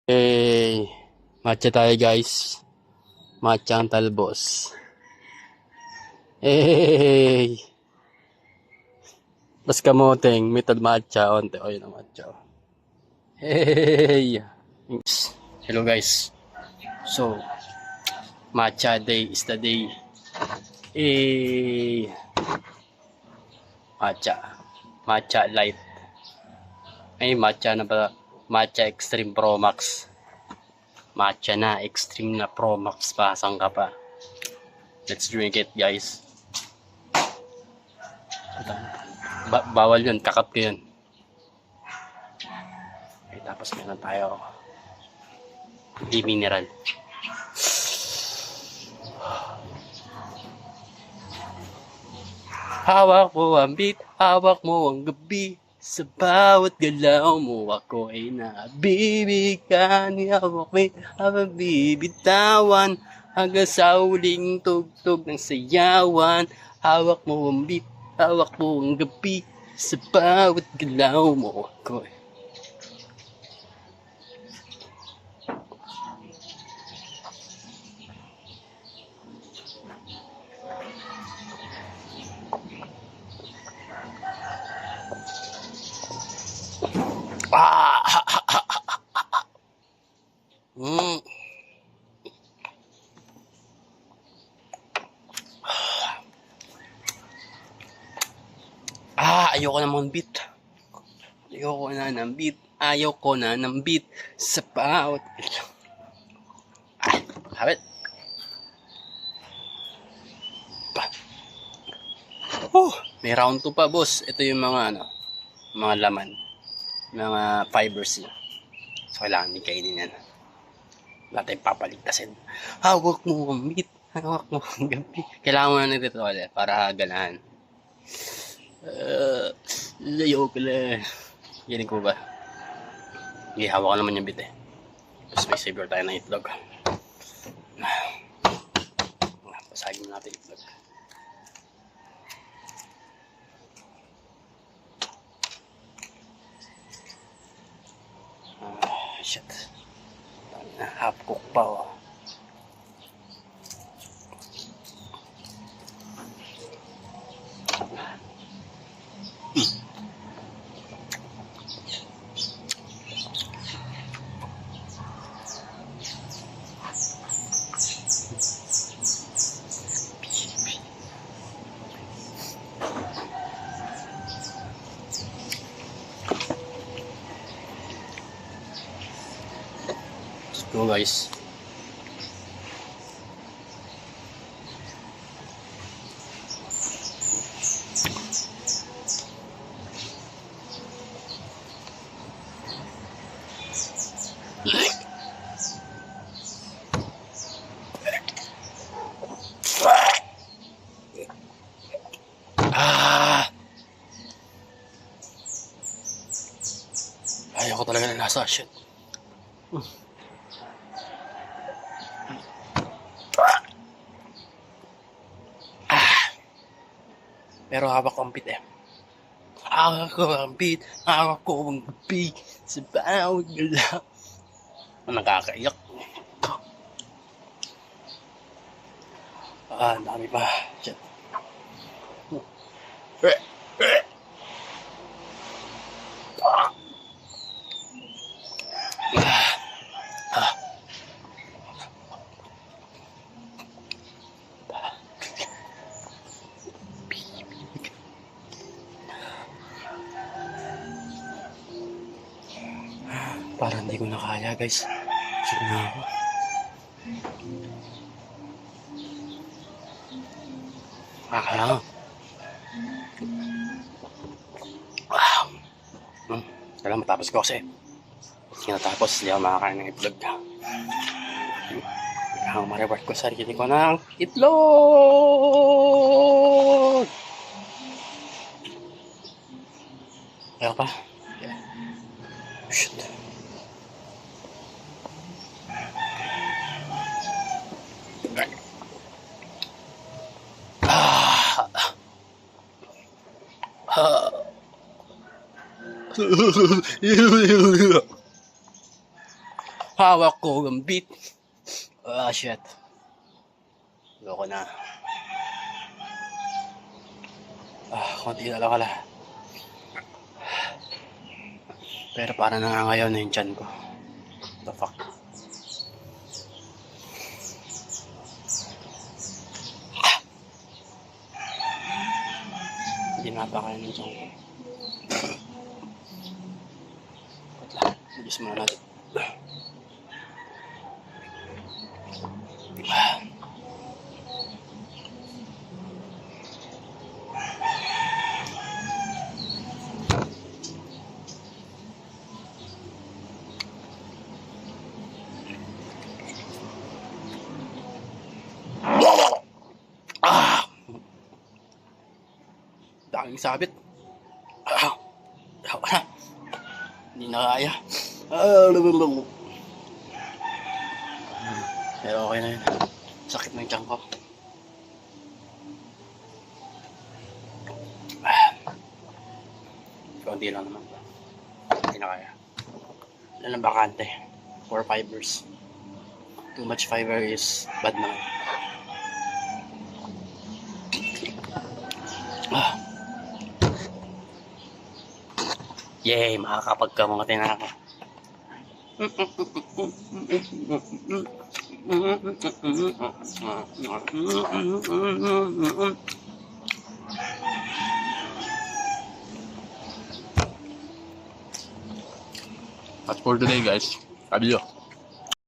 Eh, matcha tayo guys. Matcha ang talbos. Eh, tas kamoteng, mitad matcha, onte oil ng matcha. Hey, hello guys. So, matcha day is the day. Eh, matcha light. Ay, matcha na pala. Matcha Extreme Pro Max. Matcha na, Extreme na Pro Max pa. Saan ka pa? Let's drink it guys. Bawal yun, kakat ko yun. Okay, tapos meron tayo di mineral. Hawak mo ang beat, hawak mo ang gabi. Sa bawat galaw mo ako ay nabibigyan. Hawak mo habang bibitawan hanggang sa huling tugtog ng sayawan. Hawak mo ang beat, hawak mo ang gabi. Sa bawat galaw mo ako ay Mm. Ayoko namang beat. Ayoko na ng beat. Ayoko na ng beat sa bawat. Habit. May round 2 pa, boss. Ito yung mga laman, mga fibers niya. So, kailangan din kainin yan. Wala tayong papaligtasin. Hawak mo ang beat. Hawak mo ang gabi. Kailangan mo na ng ritual para ganahan. Layo ko lang. Galing ko ba? Okay, hawak naman yung bit eh. Tapos may savior tayo ng itlog. Pasagin natin itlog. Shit. Half cook pa oh. Let's go guys. Ayaw ko talaga ng lasa. Shit. Pero hawak ko ang beat eh. Hawak ko ang beat. Hawak ko ang beat. Sa bawat galaw. Nakakaiyak. Ang dami pa. Shit. Parang hindi ko na kaya guys. Sige na ako. Kakalang. Kailangan matapos ko kasi. Hindi natapos, hindi ako makakain ng itlog. Kailangan ma-reward ko sarili ko ng itlog! Kaya pa? Yeah. Shit. hawak ko ang beat. Ah, shit. Loko na. Konti na lang pala. Pero para nangangayaw na yung tiyan ko. The fuck? Hindi napakain ng tiyan ko. Wait lang. Bilis muna natin. Daming sabit. Hindi na kaya. Pero okay na yun. Sakit na yung tiyan ko. Konti lang naman. Hindi na kaya. Wala lang bakante. 4 fibers. Too much fiber is bad naman. Yay! Makakapagkamuti na ako. That's for today, guys. Adios.